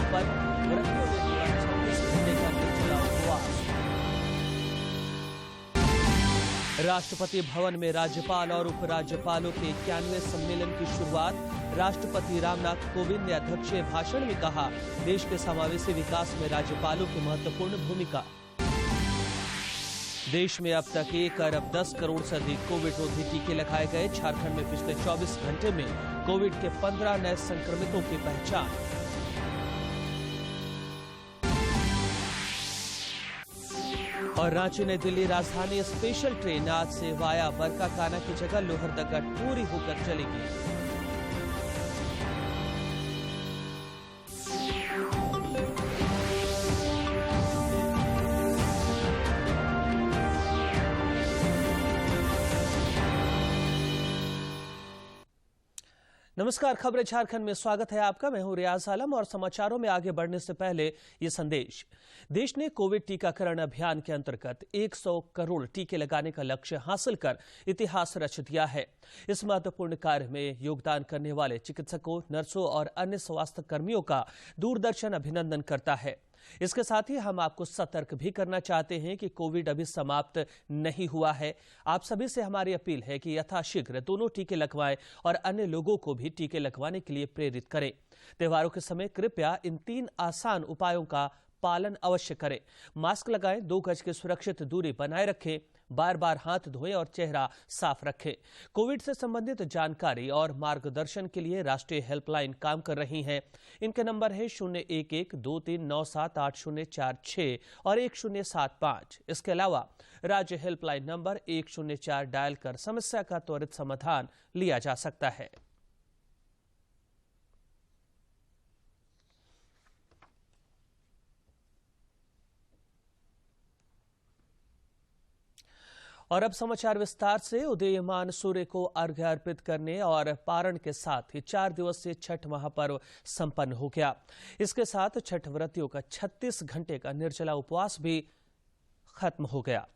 पर व्रतियों ने किया 26 घंटे का निर्जला उपवास। राष्ट्रपति भवन में राज्यपाल और उपराज्यपालों के 91वें सम्मेलन की शुरुआत। राष्ट्रपति रामनाथ कोविंद ने अध्यक्षीय भाषण में कहा, देश के समावेशी विकास में राज्यपालों की महत्वपूर्ण भूमिका। देश में अब तक 1 अरब 10 करोड़ से अधिक कोविड रोधी टीके लगाए गए। झारखंड में पिछले 24 घंटे में कोविड के 15 नए संक्रमितों की पहचान। और रांची नई दिल्ली राजधानी स्पेशल ट्रेन आज से वाया बरकाकाना की जगह लोहरदगा पूरी होकर चलेगी। नमस्कार, खबरें झारखंड में स्वागत है आपका। मैं हूं रियाज आलम और समाचारों में आगे बढ़ने से पहले ये संदेश। देश ने कोविड टीकाकरण अभियान के अंतर्गत 100 करोड़ टीके लगाने का लक्ष्य हासिल कर इतिहास रच दिया है। इस महत्वपूर्ण कार्य में योगदान करने वाले चिकित्सकों, नर्सों और अन्य स्वास्थ्य कर्मियों का दूरदर्शन अभिनंदन करता है। इसके साथ ही हम आपको सतर्क भी करना चाहते हैं कि कोविड अभी समाप्त नहीं हुआ है। आप सभी से हमारी अपील है कि यथाशीघ्र दोनों टीके लगवाएं और अन्य लोगों को भी टीके लगवाने के लिए प्रेरित करें। त्योहारों के समय कृपया इन 3 आसान उपायों का पालन अवश्य करें। मास्क लगाएं, 2 गज की सुरक्षित दूरी बनाए रखें, बार बार हाथ धोएं और चेहरा साफ रखें। कोविड से संबंधित जानकारी और मार्गदर्शन के लिए राष्ट्रीय हेल्पलाइन काम कर रही हैं। इनके नंबर है 011-2397-8046 और 1075। इसके अलावा राज्य हेल्पलाइन नंबर 104 डायल कर समस्या का त्वरित समाधान लिया जा सकता है। और अब समाचार विस्तार से। उदीयमान सूर्य को अर्घ्य अर्पित करने और पारण के साथ ही 4 दिवसीय छठ महापर्व संपन्न हो गया। इसके साथ छठ व्रतियों का 36 घंटे का निर्जला उपवास भी खत्म हो गया।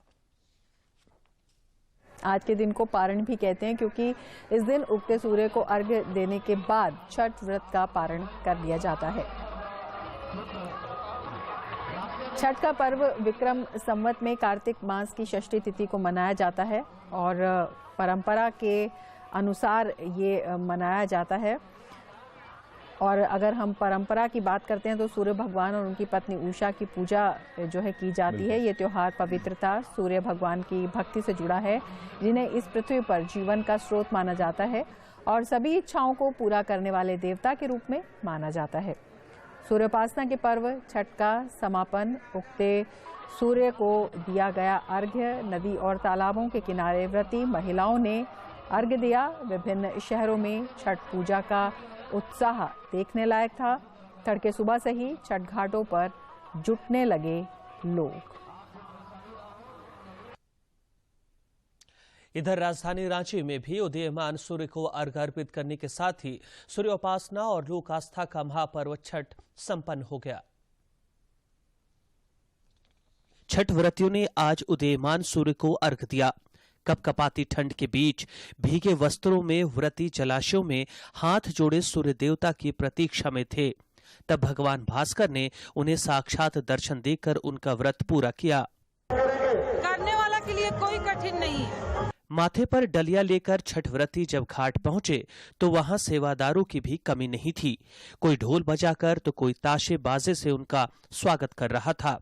आज के दिन को पारण भी कहते हैं क्योंकि इस दिन उगते सूर्य को अर्घ्य देने के बाद छठ व्रत का पारण कर लिया जाता है। छठ का पर्व विक्रम संवत में कार्तिक मास की षष्ठी तिथि को मनाया जाता है और परंपरा के अनुसार ये मनाया जाता है। और अगर हम परंपरा की बात करते हैं तो सूर्य भगवान और उनकी पत्नी उषा की पूजा जो है की जाती है। ये त्योहार पवित्रता, सूर्य भगवान की भक्ति से जुड़ा है, जिन्हें इस पृथ्वी पर जीवन का स्रोत माना जाता है और सभी इच्छाओं को पूरा करने वाले देवता के रूप में माना जाता है। सूर्योपासना के पर्व छठ का समापन उगते सूर्य को दिया गया अर्घ्य। नदी और तालाबों के किनारे व्रती महिलाओं ने अर्घ्य दिया। विभिन्न शहरों में छठ पूजा का उत्साह देखने लायक था। तड़के सुबह से ही छठ घाटों पर जुटने लगे लोग। इधर राजधानी रांची में भी उदीयमान सूर्य को अर्घ्य अर्पित करने के साथ ही सूर्योपासना और लोक आस्था का महापर्व छठ संपन्न हो गया। छठ व्रतियों ने आज उदीयमान सूर्य को अर्घ्य दिया। कपकपाती ठंड के बीच भीगे वस्त्रों में व्रती जलाशयों में हाथ जोड़े सूर्य देवता की प्रतीक्षा में थे। तब भगवान भास्कर ने उन्हें साक्षात दर्शन देकर उनका व्रत पूरा किया। करने वाला के लिए कोई कठिन नहीं है। माथे पर डलिया लेकर छठ व्रती जब घाट पहुंचे तो वहां सेवादारों की भी कमी नहीं थी। कोई ढोल बजाकर तो कोई ताशे बाजे से उनका स्वागत कर रहा था।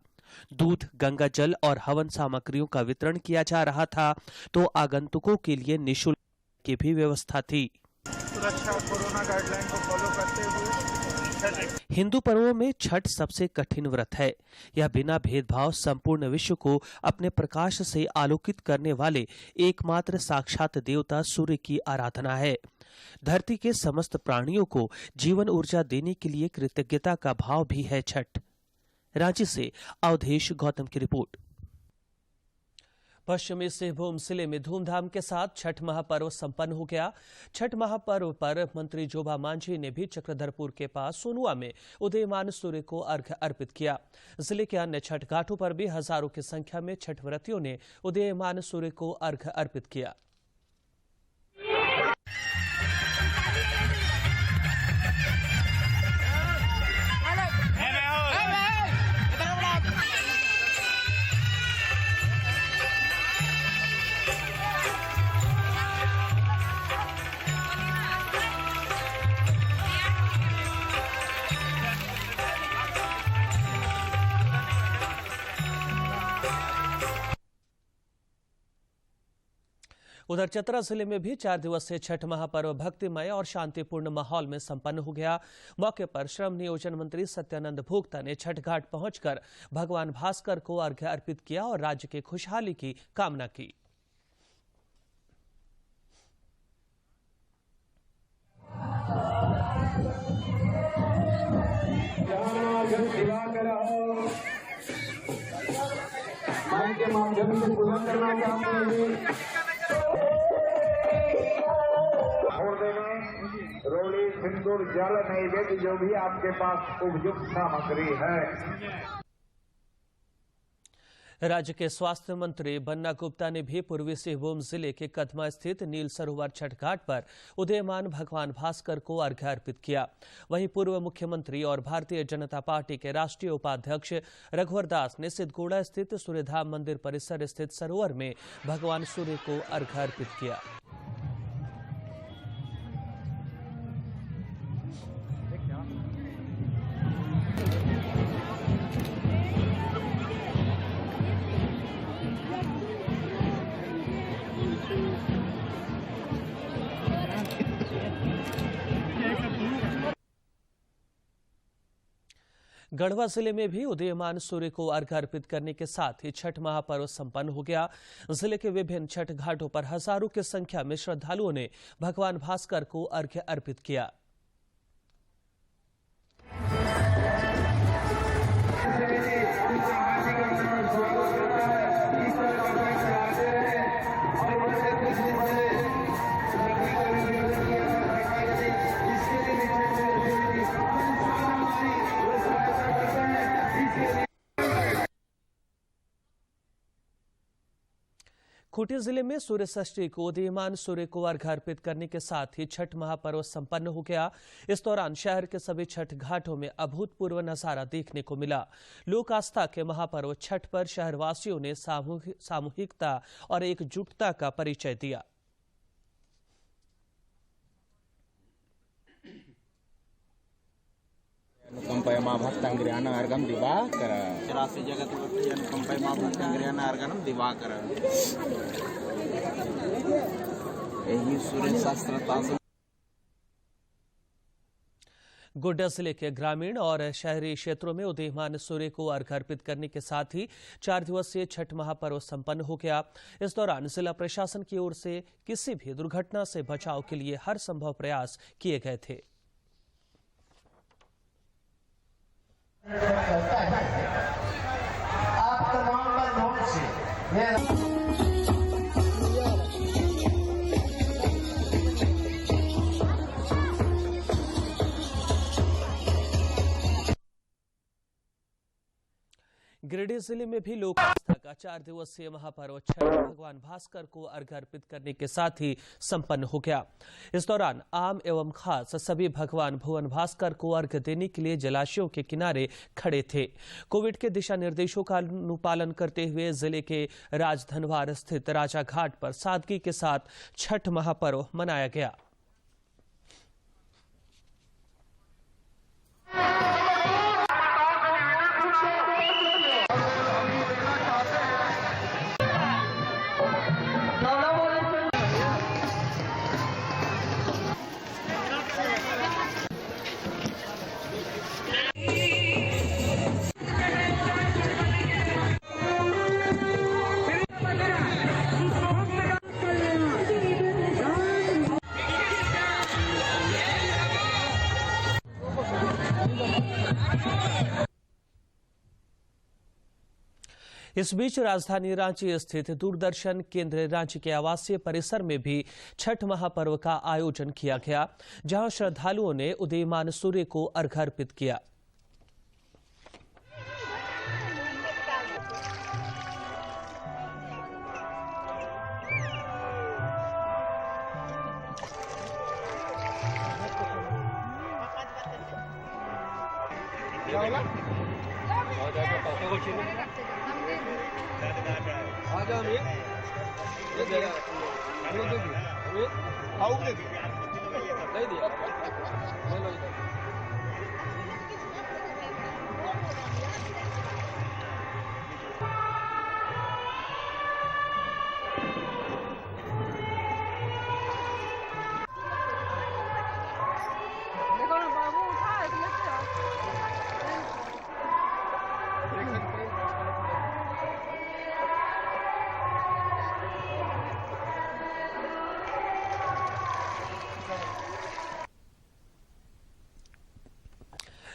दूध, गंगा जल और हवन सामग्रियों का वितरण किया जा रहा था तो आगंतुकों के लिए निःशुल्क की भी व्यवस्था थी। सुरक्षा कोरोना गाइडलाइन को फॉलो करते हुए हिंदू पर्वों में छठ सबसे कठिन व्रत है। यह बिना भेदभाव संपूर्ण विश्व को अपने प्रकाश से आलोकित करने वाले एकमात्र साक्षात देवता सूर्य की आराधना है। धरती के समस्त प्राणियों को जीवन ऊर्जा देने के लिए कृतज्ञता का भाव भी है छठ। रांची से अवधेश गौतम की रिपोर्ट। पश्चिमी सिंहभूम जिले में धूमधाम के साथ छठ महापर्व संपन्न हो गया। छठ महापर्व पर मंत्री जोबा मांझी ने भी चक्रधरपुर के पास सोनुआ में उदीयमान सूर्य को अर्घ्य अर्पित किया। जिले के अन्य छठ घाटों पर भी हजारों की संख्या में छठ व्रतियों ने उदीयमान सूर्य को अर्घ्य अर्पित किया। उधर चतरा जिले में भी 4 दिवसीय छठ महापर्व भक्तिमय और शांतिपूर्ण माहौल में संपन्न हो गया। मौके पर श्रम नियोजन मंत्री सत्यानंद भोक्ता ने छठ घाट पहुंचकर भगवान भास्कर को अर्घ्य अर्पित किया और राज्य की खुशहाली की कामना की। के माध्यम से पूजा करना चाहते रोली सिंदूर जल नैवेद्य जो भी आपके पास उपयुक्त सामग्री है। राज्य के स्वास्थ्य मंत्री बन्ना गुप्ता ने भी पूर्वी सिंहभूम जिले के कदमा स्थित नील सरोवर छठ घाट पर उदयमान भगवान भास्कर को अर्घ्य अर्पित किया। वहीं पूर्व मुख्यमंत्री और भारतीय जनता पार्टी के राष्ट्रीय उपाध्यक्ष रघुवर दास ने सिद्धगोड़ा स्थित सूर्यधाम मंदिर परिसर स्थित सरोवर में भगवान सूर्य को अर्घ्य अर्पित किया। गढ़वा जिले में भी उदयमान सूर्य को अर्घ्य अर्पित करने के साथ ही छठ महापर्व संपन्न हो गया। जिले के विभिन्न छठ घाटों पर हजारों की संख्या में श्रद्धालुओं ने भगवान भास्कर को अर्घ्य अर्पित किया। खूंटी जिले में सूर्य षष्ठी को उदीयमान सूर्य को अर्घ्य अर्पित करने के साथ ही छठ महापर्व संपन्न हो गया। इस दौरान शहर के सभी छठ घाटों में अभूतपूर्व नजारा देखने को मिला। लोक आस्था के महापर्व छठ पर शहरवासियों ने सामूहिकता और एकजुटता का परिचय दिया। अनुकंपयमा भक्तांग्रियान अर्घम दिवाकर चरासी जगतवती अनुकंपयमा भक्तांग्रियान अर्घम दिवाकर यही सूर्य शास्त्रता से। गोड्डा जिले के ग्रामीण और शहरी क्षेत्रों में उदीयमान सूर्य को अर्घ्य अर्पित करने के साथ ही 4 दिवसीय छठ महापर्व संपन्न हो गया। इस दौरान जिला प्रशासन की ओर से किसी भी दुर्घटना से बचाव के लिए हर संभव प्रयास किए गए थे। आप तमाम का नोट से गिरिडीह जिले में भी लोक आस्था का 4 दिवसीय महापर्व छठ भगवान भास्कर को अर्घ्य अर्पित करने के साथ ही संपन्न हो गया। इस दौरान आम एवं खास सभी भगवान भुवन भास्कर को अर्घ्य देने के लिए जलाशयों के किनारे खड़े थे। कोविड के दिशा निर्देशों का अनुपालन करते हुए जिले के राजधनवार स्थित राजा घाट पर सादगी के साथ छठ महापर्व मनाया गया। इस बीच राजधानी रांची स्थित दूरदर्शन केंद्र रांची के आवासीय परिसर में भी छठ महापर्व का आयोजन किया गया, जहां श्रद्धालुओं ने उदीयमान सूर्य को अर्घ्य अर्पित किया।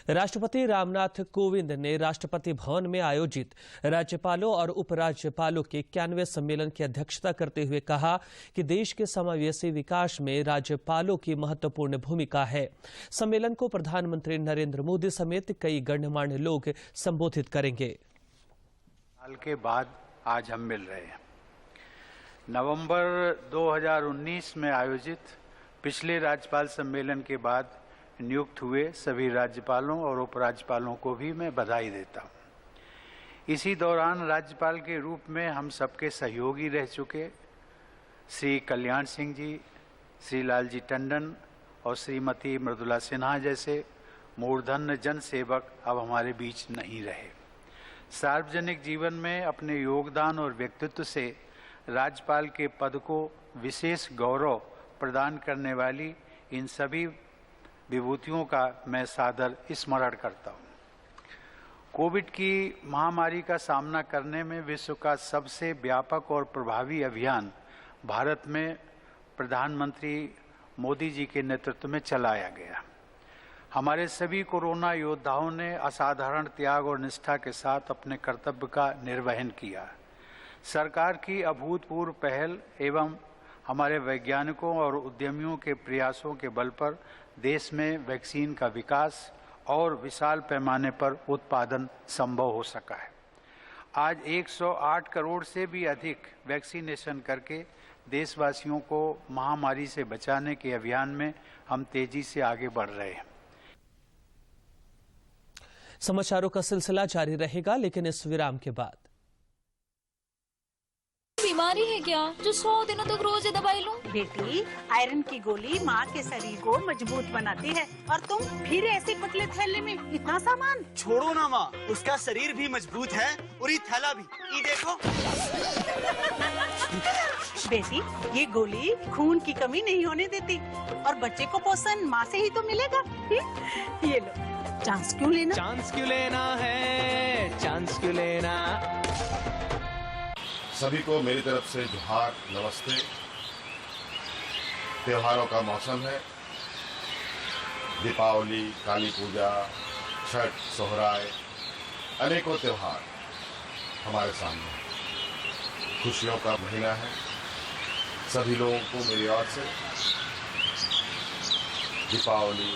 राष्ट्रपति रामनाथ कोविंद ने राष्ट्रपति भवन में आयोजित राज्यपालों और उपराज्यपालों के 91वें सम्मेलन की अध्यक्षता करते हुए कहा कि देश के समावेशी विकास में राज्यपालों की महत्वपूर्ण भूमिका है। सम्मेलन को प्रधानमंत्री नरेंद्र मोदी समेत कई गणमान्य लोग संबोधित करेंगे। साल के बाद आज हम मिल रहे हैं। नवंबर 2019 में आयोजित पिछले राज्यपाल सम्मेलन के बाद नियुक्त हुए सभी राज्यपालों और उपराज्यपालों को भी मैं बधाई देता हूं। इसी दौरान राज्यपाल के रूप में हम सबके सहयोगी रह चुके श्री कल्याण सिंह जी, श्री लालजी टंडन और श्रीमती मृदुला सिन्हा जैसे मूर्धन्य जन सेवक अब हमारे बीच नहीं रहे। सार्वजनिक जीवन में अपने योगदान और व्यक्तित्व से राज्यपाल के पद को विशेष गौरव प्रदान करने वाली इन सभी विभूतियों का मैं सादर स्मरण करता हूं। कोविड की महामारी का सामना करने में विश्व का सबसे व्यापक और प्रभावी अभियान भारत में प्रधानमंत्री मोदी जी के नेतृत्व में चलाया गया। हमारे सभी कोरोना योद्धाओं ने असाधारण त्याग और निष्ठा के साथ अपने कर्तव्य का निर्वहन किया। सरकार की अभूतपूर्व पहल एवं हमारे वैज्ञानिकों और उद्यमियों के प्रयासों के बल पर देश में वैक्सीन का विकास और विशाल पैमाने पर उत्पादन संभव हो सका है। आज 108 करोड़ से भी अधिक वैक्सीनेशन करके देशवासियों को महामारी से बचाने के अभियान में हम तेजी से आगे बढ़ रहे हैं। समाचारों का सिलसिला जारी रहेगा, लेकिन इस विराम के बाद। बीमारी है क्या जो 100 दिनों तक रोज दवाई लूं? बेटी, आयरन की गोली माँ के शरीर को मजबूत बनाती है और तुम फिर ऐसे पतले थैले में इतना सामान। छोड़ो ना माँ, उसका शरीर भी मजबूत है और ये थैला भी। ये देखो। बेटी, ये गोली खून की कमी नहीं होने देती और बच्चे को पोषण माँ से ही तो मिलेगा। ये लो, चांस क्यों लेना? चांस क्यों लेना है, चांस क्यों लेना। सभी को मेरी तरफ से जोहार, नमस्ते। त्योहारों का मौसम है। दीपावली, काली पूजा, छठ, सोहराय, अनेकों त्योहार हमारे सामने हैं। खुशियों का महीना है। सभी लोगों को मेरी ओर से दीपावली,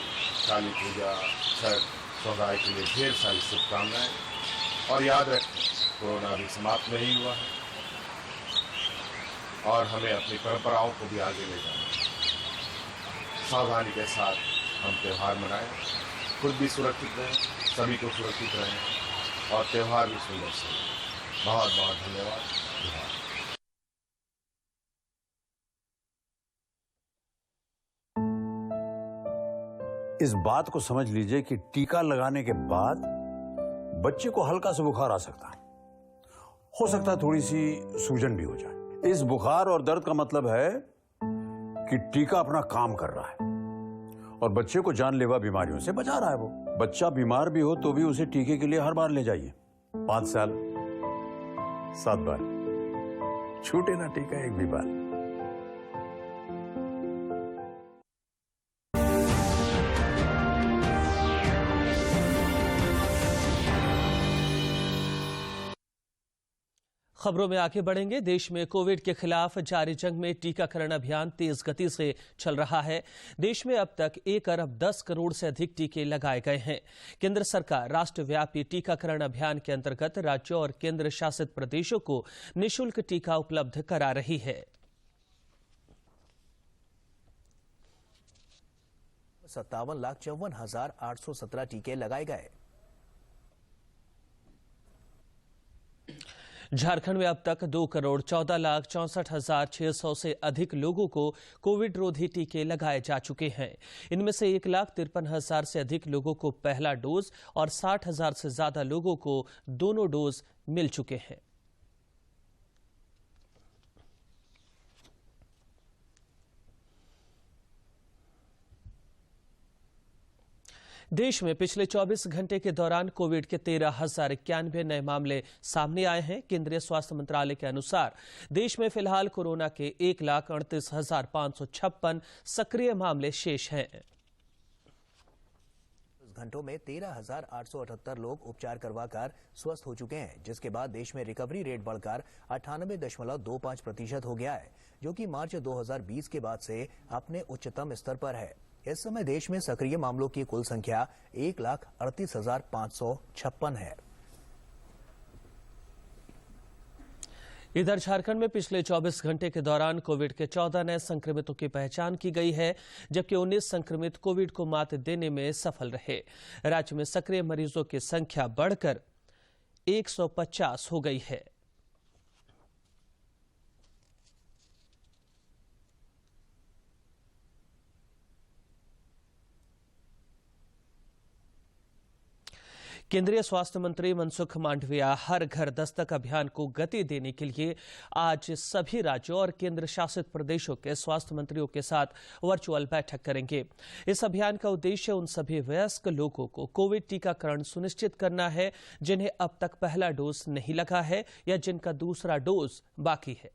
काली पूजा, छठ, सोहराय के लिए ढेर सारी शुभकामनाएं। और याद रखें, कोरोना अभी समाप्त नहीं हुआ है और हमें अपनी परंपराओं को भी आगे ले जाना है। सावधानी के साथ हम त्यौहार मनाएं, खुद भी सुरक्षित रहें, सभी को सुरक्षित रहें और त्यौहार भी सुंदर से। बहुत बहुत धन्यवाद। इस बात को समझ लीजिए कि टीका लगाने के बाद बच्चे को हल्का सा बुखार आ सकता है, हो सकता है थोड़ी सी सूजन भी हो जाए। इस बुखार और दर्द का मतलब है कि टीका अपना काम कर रहा है और बच्चे को जानलेवा बीमारियों से बचा रहा है। वो बच्चा बीमार भी हो तो भी उसे टीके के लिए हर बार ले जाइए। 5 साल 7 बार, छूटे ना टीका एक भी बार। खबरों में आगे बढ़ेंगे। देश में कोविड के खिलाफ जारी जंग में टीकाकरण अभियान तेज गति से चल रहा है। देश में अब तक 1 अरब 10 करोड़ से अधिक टीके लगाए गए हैं। केंद्र सरकार राष्ट्रव्यापी टीकाकरण अभियान के अंतर्गत राज्यों और केंद्र शासित प्रदेशों को निःशुल्क टीका उपलब्ध करा रही है। 57,54,817 टीके लगाए गए। झारखंड में अब तक 2,14,64,600 से अधिक लोगों को कोविड रोधी टीके लगाए जा चुके हैं। इनमें से 1,53,000 से अधिक लोगों को पहला डोज और 60,000 से ज्यादा लोगों को दोनों डोज मिल चुके हैं। देश में पिछले 24 घंटे के दौरान कोविड के 13,091 नए मामले सामने आए हैं। केंद्रीय स्वास्थ्य मंत्रालय के अनुसार देश में फिलहाल कोरोना के 1,38,556 सक्रिय मामले शेष हैं। घंटों में 13,878 लोग उपचार करवाकर स्वस्थ हो चुके हैं, जिसके बाद देश में रिकवरी रेट बढ़कर 98.25% हो गया है, जो कि मार्च 2020 के बाद से अपने उच्चतम स्तर पर है। इस समय देश में सक्रिय मामलों की कुल संख्या 1,38,556 है। इधर झारखंड में पिछले 24 घंटे के दौरान कोविड के 14 नए संक्रमितों की पहचान की गई है, जबकि 19 संक्रमित कोविड को मात देने में सफल रहे। राज्य में सक्रिय मरीजों की संख्या बढ़कर 150 हो गई है। केंद्रीय स्वास्थ्य मंत्री मनसुख मांडविया हर घर दस्तक अभियान को गति देने के लिए आज सभी राज्यों और केंद्र शासित प्रदेशों के स्वास्थ्य मंत्रियों के साथ वर्चुअल बैठक करेंगे। इस अभियान का उद्देश्य उन सभी वयस्क लोगों को कोविड टीकाकरण सुनिश्चित करना है जिन्हें अब तक पहला डोज नहीं लगा है या जिनका दूसरा डोज बाकी है।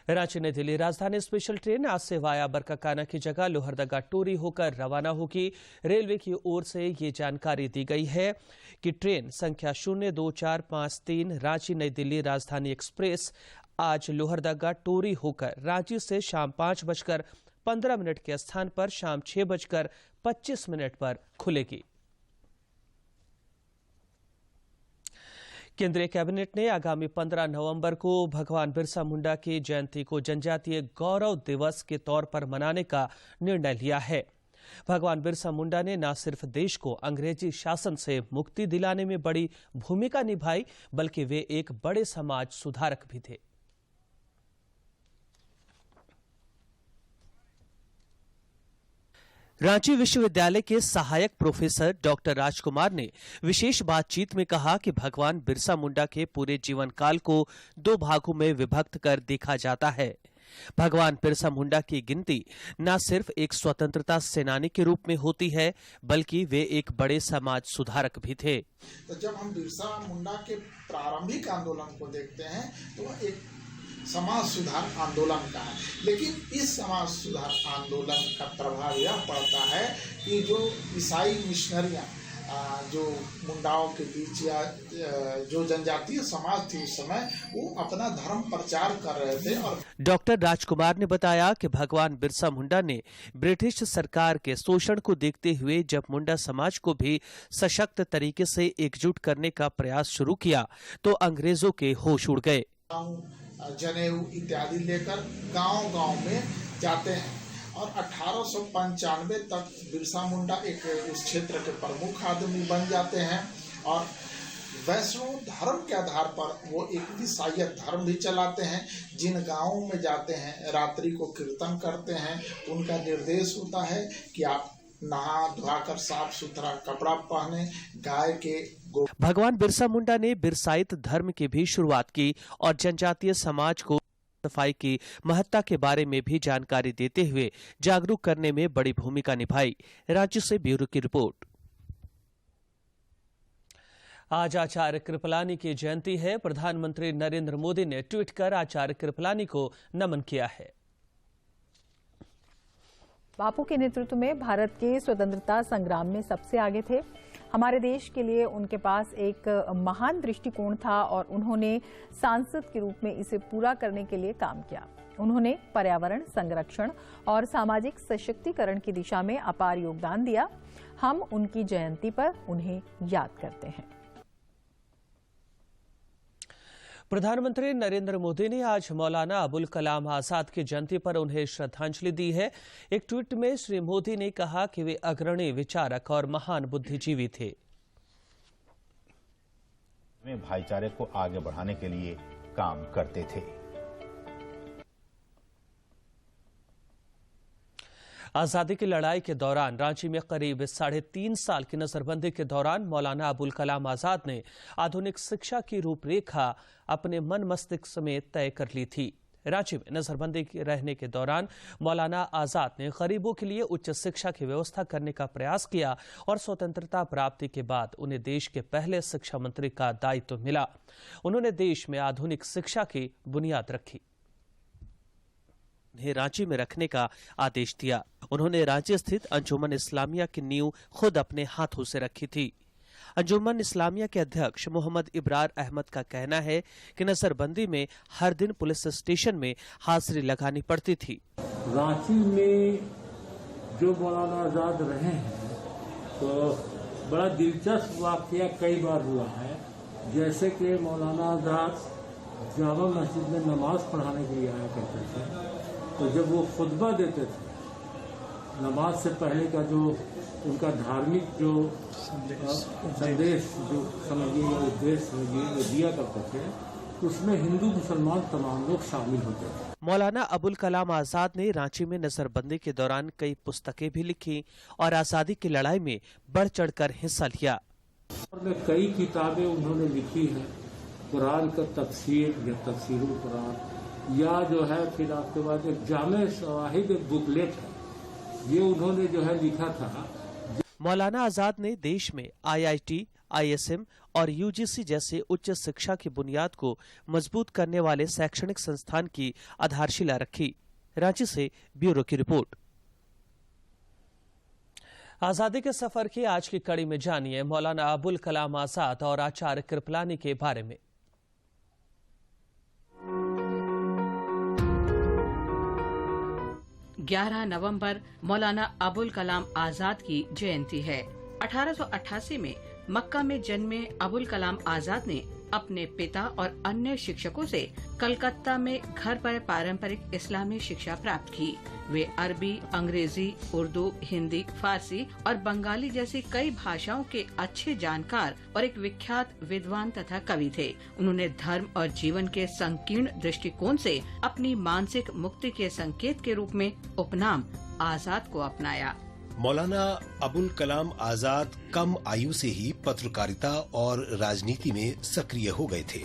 रांची नई दिल्ली राजधानी स्पेशल ट्रेन आज से वाया बरकाकाना की जगह लोहरदगा टोरी होकर रवाना होगी। रेलवे की ओर से ये जानकारी दी गई है कि ट्रेन संख्या 02453 रांची नई दिल्ली राजधानी एक्सप्रेस आज लोहरदगा टोरी होकर रांची से शाम 5:15 के स्थान पर शाम 6:25 पर खुलेगी। केंद्रीय कैबिनेट ने आगामी 15 नवंबर को भगवान बिरसा मुंडा की जयंती को जनजातीय गौरव दिवस के तौर पर मनाने का निर्णय लिया है। भगवान बिरसा मुंडा ने न सिर्फ देश को अंग्रेजी शासन से मुक्ति दिलाने में बड़ी भूमिका निभाई, बल्कि वे एक बड़े समाज सुधारक भी थे। रांची विश्वविद्यालय के सहायक प्रोफेसर डॉक्टर राजकुमार ने विशेष बातचीत में कहा कि भगवान बिरसा मुंडा के पूरे जीवन काल को 2 भागों में विभक्त कर देखा जाता है। भगवान बिरसा मुंडा की गिनती न सिर्फ एक स्वतंत्रता सेनानी के रूप में होती है, बल्कि वे एक बड़े समाज सुधारक भी थे। तो जब हम बिरसा मुंडा के प्रारंभिक आंदोलन को देखते हैं तो वह एक समाज सुधार आंदोलन का है, लेकिन इस समाज सुधार आंदोलन का प्रभाव यह पड़ता है कि जो ईसाई मिशनरियां जो मुंडाओं के बीच या जो जनजातीय समाज थी उस समय, वो अपना धर्म प्रचार कर रहे थे। और डॉक्टर राजकुमार ने बताया कि भगवान बिरसा मुंडा ने ब्रिटिश सरकार के शोषण को देखते हुए जब मुंडा समाज को भी सशक्त तरीके से एकजुट करने का प्रयास शुरू किया तो अंग्रेजों के होश उड़ गए। जनेऊ इत्यादि लेकर गांव-गांव में जाते हैं और 1895 तक बिरसा मुंडा एक उस क्षेत्र के प्रमुख आदमी बन जाते हैं और वैष्णव धर्म के आधार पर वो एक ईसाईयत धर्म भी चलाते हैं। जिन गांवों में जाते हैं रात्रि को कीर्तन करते हैं, उनका निर्देश होता है कि आप नहा धोकर साफ सुथरा कपड़ा पहने, गाय के भगवान बिरसा मुंडा ने बिरसाइत धर्म की भी शुरुआत की और जनजातीय समाज को सफाई की महत्ता के बारे में भी जानकारी देते हुए जागरूक करने में बड़ी भूमिका निभाई। राज्य से ब्यूरो की रिपोर्ट। आज आचार्य कृपलानी की जयंती है। प्रधानमंत्री नरेंद्र मोदी ने ट्वीट कर आचार्य कृपलानी को नमन किया है। बापू के नेतृत्व में भारत के स्वतंत्रता संग्राम में सबसे आगे थे। हमारे देश के लिए उनके पास एक महान दृष्टिकोण था और उन्होंने सांसद के रूप में इसे पूरा करने के लिए काम किया। उन्होंने पर्यावरण संरक्षण और सामाजिक सशक्तिकरण की दिशा में अपार योगदान दिया। हम उनकी जयंती पर उन्हें याद करते हैं। प्रधानमंत्री नरेंद्र मोदी ने आज मौलाना अबुल कलाम आजाद की जयंती पर उन्हें श्रद्धांजलि दी है। एक ट्वीट में श्री मोदी ने कहा कि वे अग्रणी विचारक और महान बुद्धिजीवी थे। वे भाईचारे को आगे बढ़ाने के लिए काम करते थे। आजादी की लड़ाई के दौरान रांची में करीब 3.5 साल की नजरबंदी के दौरान मौलाना अबुल कलाम आजाद ने आधुनिक शिक्षा की रूपरेखा अपने मन मस्तिष्क में तय कर ली थी। रांची में नजरबंदी रहने के दौरान मौलाना आजाद ने गरीबों के लिए उच्च शिक्षा की व्यवस्था करने का प्रयास किया और स्वतंत्रता प्राप्ति के बाद उन्हें देश के पहले शिक्षा मंत्री का दायित्व मिला। उन्होंने देश में आधुनिक शिक्षा की बुनियाद रखी। उन्हें रांची में रखने का आदेश दिया। उन्होंने रांची स्थित अंजुमन इस्लामिया की नींव खुद अपने हाथों से रखी थी। अंजुमन इस्लामिया के अध्यक्ष मोहम्मद इब्रार अहमद का कहना है कि नजरबंदी में हर दिन पुलिस स्टेशन में हाजिरी लगानी पड़ती थी। रांची में जो मौलाना आजाद रहे हैं तो बड़ा दिलचस्प वाकया कई बार हुआ है। जैसे कि मौलाना आजाद जामा मस्जिद में नमाज पढ़ाने के लिए आया करते थे, तो जब वो खुतबा देते थे, नमाज से पहले का जो उनका धार्मिक जो संदेश जो समझिए या उद्देश्य समझिए वो दिया करते थे, उसमें हिंदू मुसलमान तमाम लोग शामिल होते थे। मौलाना अबुल कलाम आजाद ने रांची में नजरबंदी के दौरान कई पुस्तकें भी लिखी और आजादी की लड़ाई में बढ़ चढ़कर हिस्सा लिया। कई किताबें उन्होंने लिखी हैं, कुरान का तफसीर या तफसीरुल कुरान, या जो है फिर आपके बाद एक जामे शवाहिद एक बुकलेट है, ये उन्होंने जो है लिखा था। मौलाना आजाद ने देश में IIT, ISM और UGC जैसे उच्च शिक्षा की बुनियाद को मजबूत करने वाले शैक्षणिक संस्थान की आधारशिला रखी। रांची से ब्यूरो की रिपोर्ट। आजादी के सफर की आज की कड़ी में जानिए मौलाना अबुल कलाम आजाद और आचार्य कृपलानी के बारे में। 11 नवंबर मौलाना अबुल कलाम आजाद की जयंती है। 1888 में मक्का में जन्मे अबुल कलाम आजाद ने अपने पिता और अन्य शिक्षकों से कलकत्ता में घर पर पारंपरिक इस्लामी शिक्षा प्राप्त की। वे अरबी, अंग्रेजी, उर्दू, हिंदी, फारसी और बंगाली जैसी कई भाषाओं के अच्छे जानकार और एक विख्यात विद्वान तथा कवि थे। उन्होंने धर्म और जीवन के संकीर्ण दृष्टिकोण से अपनी मानसिक मुक्ति के संकेत के रूप में उपनाम आजाद को अपनाया। मौलाना अबुल कलाम आजाद कम आयु से ही पत्रकारिता और राजनीति में सक्रिय हो गए थे।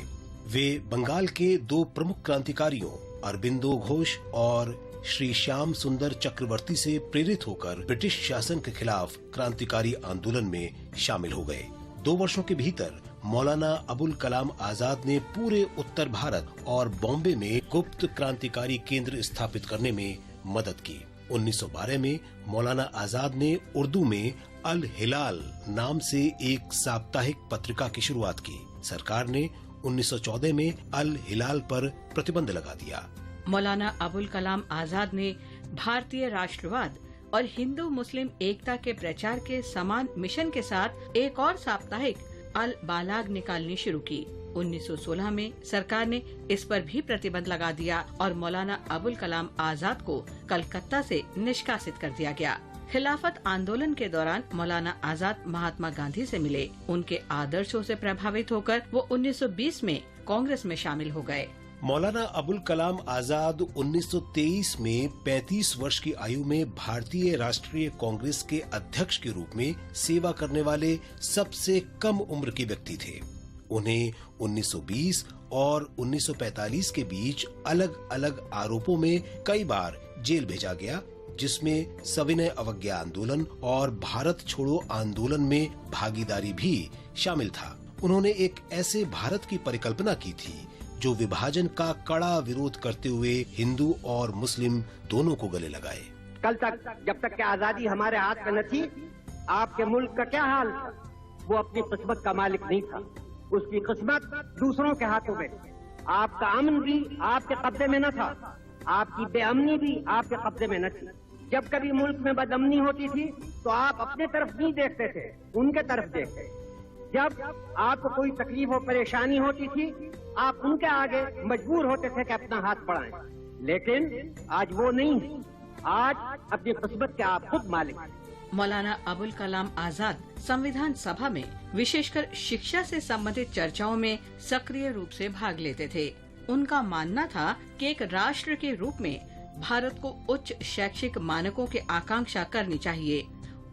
वे बंगाल के दो प्रमुख क्रांतिकारियों अरबिंदो घोष और श्री श्याम सुंदर चक्रवर्ती से प्रेरित होकर ब्रिटिश शासन के खिलाफ क्रांतिकारी आंदोलन में शामिल हो गए। 2 वर्षों के भीतर मौलाना अबुल कलाम आजाद ने पूरे उत्तर भारत और बॉम्बे में गुप्त क्रांतिकारी केंद्र स्थापित करने में मदद की। 1912 में मौलाना आजाद ने उर्दू में अल हिलाल नाम से एक साप्ताहिक पत्रिका की शुरुआत की। सरकार ने 1914 में अल हिलाल पर प्रतिबंध लगा दिया। मौलाना अबुल कलाम आजाद ने भारतीय राष्ट्रवाद और हिंदू मुस्लिम एकता के प्रचार के समान मिशन के साथ एक और साप्ताहिक अल बालाग निकालनी शुरू की। 1916 में सरकार ने इस पर भी प्रतिबंध लगा दिया और मौलाना अबुल कलाम आजाद को कलकत्ता से निष्कासित कर दिया गया। खिलाफत आंदोलन के दौरान मौलाना आजाद महात्मा गांधी से मिले। उनके आदर्शों से प्रभावित होकर वो 1920 में कांग्रेस में शामिल हो गए। मौलाना अबुल कलाम आजाद 1923 में 35 वर्ष की आयु में भारतीय राष्ट्रीय कांग्रेस के अध्यक्ष के रूप में सेवा करने वाले सबसे कम उम्र के व्यक्ति थे। उन्हें 1920 और 1945 के बीच अलग अलग आरोपों में कई बार जेल भेजा गया, जिसमें सविनय अवज्ञा आंदोलन और भारत छोड़ो आंदोलन में भागीदारी भी शामिल था। उन्होंने एक ऐसे भारत की परिकल्पना की थी जो विभाजन का कड़ा विरोध करते हुए हिंदू और मुस्लिम दोनों को गले लगाए। कल तक जब तक कि आजादी हमारे हाथ में न थी, आपके मुल्क का क्या हाल था? वो अपनी किस्मत का मालिक नहीं था, उसकी किस्मत दूसरों के हाथों में। आपका अमन भी आपके कब्जे में न था, आपकी बेअमनी भी आपके कब्जे में न थी। जब कभी मुल्क में बदअमनी होती थी तो आप अपने तरफ नहीं देखते थे, उनके तरफ देखते। जब आपको कोई तकलीफ और परेशानी होती थी, आप उनके आगे मजबूर होते थे कि अपना हाथ बढ़ाएं। लेकिन आज वो नहीं, आज अपनी किस्मत के आप खुद मालिक हैं। मौलाना अबुल कलाम आजाद संविधान सभा में विशेषकर शिक्षा से संबंधित चर्चाओं में सक्रिय रूप से भाग लेते थे। उनका मानना था कि एक राष्ट्र के रूप में भारत को उच्च शैक्षिक मानकों की आकांक्षा करनी चाहिए।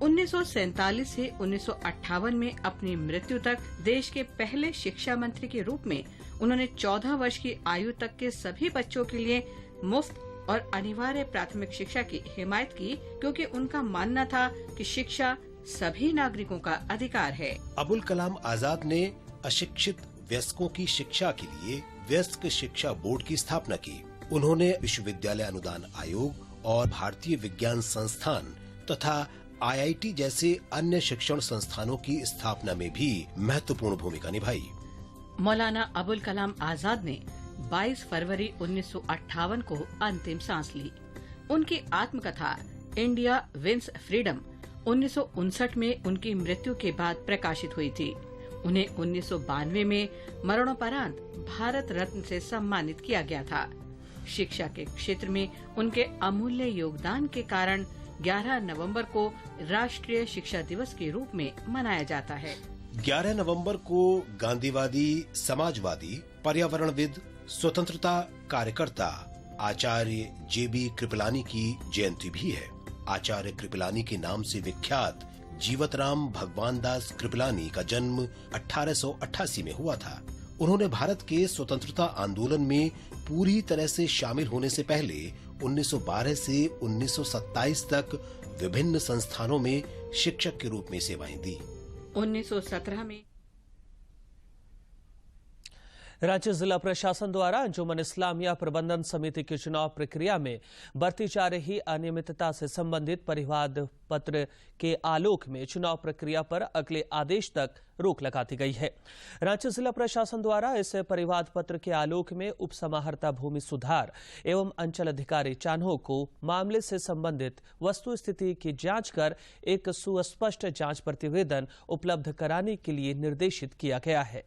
1947 से 1958 में अपनी मृत्यु तक देश के पहले शिक्षा मंत्री के रूप में उन्होंने 14 वर्ष की आयु तक के सभी बच्चों के लिए मुफ्त और अनिवार्य प्राथमिक शिक्षा की हिमायत की, क्योंकि उनका मानना था कि शिक्षा सभी नागरिकों का अधिकार है। अबुल कलाम आजाद ने अशिक्षित वयस्कों की शिक्षा के लिए वयस्क शिक्षा बोर्ड की स्थापना की। उन्होंने विश्वविद्यालय अनुदान आयोग और भारतीय विज्ञान संस्थान तथा IIT जैसे अन्य शिक्षण संस्थानों की स्थापना में भी महत्वपूर्ण भूमिका निभाई। मौलाना अबुल कलाम आजाद ने 22 फरवरी 1958 को अंतिम सांस ली। उनकी आत्मकथा इंडिया विंस फ्रीडम 1959 में उनकी मृत्यु के बाद प्रकाशित हुई थी। उन्हें 1992 में मरणोपरांत भारत रत्न से सम्मानित किया गया था। शिक्षा के क्षेत्र में उनके अमूल्य योगदान के कारण 11 नवंबर को राष्ट्रीय शिक्षा दिवस के रूप में मनाया जाता है। 11 नवंबर को गांधीवादी, समाजवादी, पर्यावरणविद, स्वतंत्रता कार्यकर्ता आचार्य JB कृपलानी की जयंती भी है। आचार्य कृपलानी के नाम से विख्यात जीवतराम भगवान दास कृपलानी का जन्म 1888 में हुआ था। उन्होंने भारत के स्वतंत्रता आंदोलन में पूरी तरह से शामिल होने से पहले 1912 से 1927 तक विभिन्न संस्थानों में शिक्षक के रूप में सेवाएं दी। 1917 में रांची जिला प्रशासन द्वारा अंजुमन इस्लामिया प्रबंधन समिति की चुनाव प्रक्रिया में बरती जा रही अनियमितता से संबंधित परिवाद पत्र के आलोक में चुनाव प्रक्रिया पर अगले आदेश तक रोक लगा दी गई है। रांची जिला प्रशासन द्वारा इस परिवाद पत्र के आलोक में उप समाहर्ता भूमि सुधार एवं अंचल अधिकारी चान्हो को मामले से संबंधित वस्तु स्थिति की जांच कर एक सुस्पष्ट जांच प्रतिवेदन उपलब्ध कराने के लिए निर्देशित किया गया है।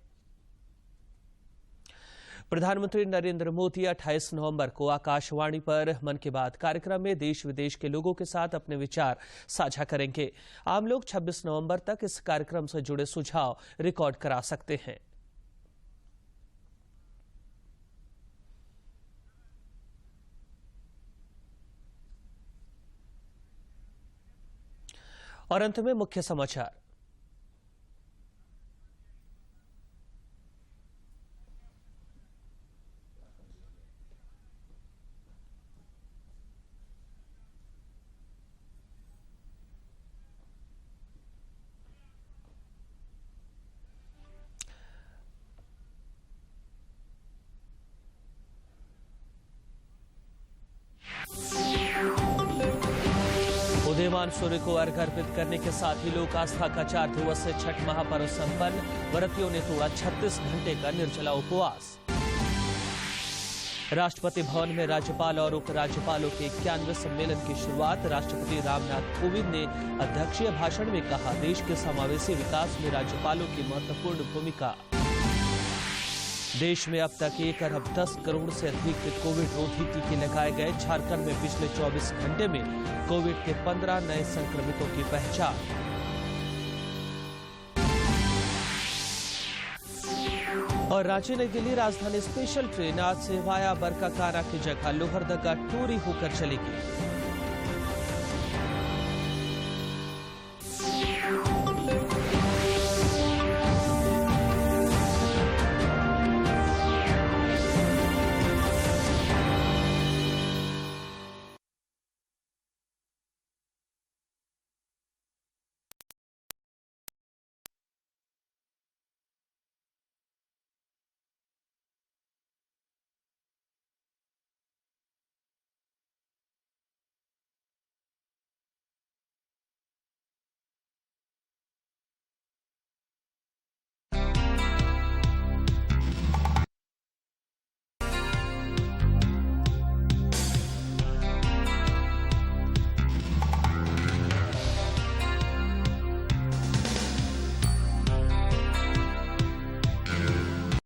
प्रधानमंत्री नरेंद्र मोदी 28 नवंबर को आकाशवाणी पर मन की बात कार्यक्रम में देश विदेश के लोगों के साथ अपने विचार साझा करेंगे। आम लोग 26 नवंबर तक इस कार्यक्रम से जुड़े सुझाव रिकॉर्ड करा सकते हैं। और अंत में मुख्य समाचार। उदयमान सूर्य को अर्घ्य अर्पित करने के साथ ही लोक आस्था का 4 दिवसीय छठ महापर्व संपन्न। व्रतियों ने तोड़ा 36 घंटे का निर्जला उपवास। राष्ट्रपति भवन में राज्यपाल और उपराज्यपालों के 91वें सम्मेलन की शुरुआत। राष्ट्रपति रामनाथ कोविंद ने अध्यक्षीय भाषण में कहा, देश के समावेशी विकास में राज्यपालों की महत्वपूर्ण भूमिका। देश में अब तक 1 अरब 10 करोड़ से अधिक कोविड रोधी टीके लगाए गए। झारखंड में पिछले 24 घंटे में कोविड के 15 नए संक्रमितों की पहचान। और रांची नई दिल्ली राजधानी स्पेशल ट्रेन आज से वाया बरकाकाना की जगह लोहरदगा टोरी होकर चलेगी।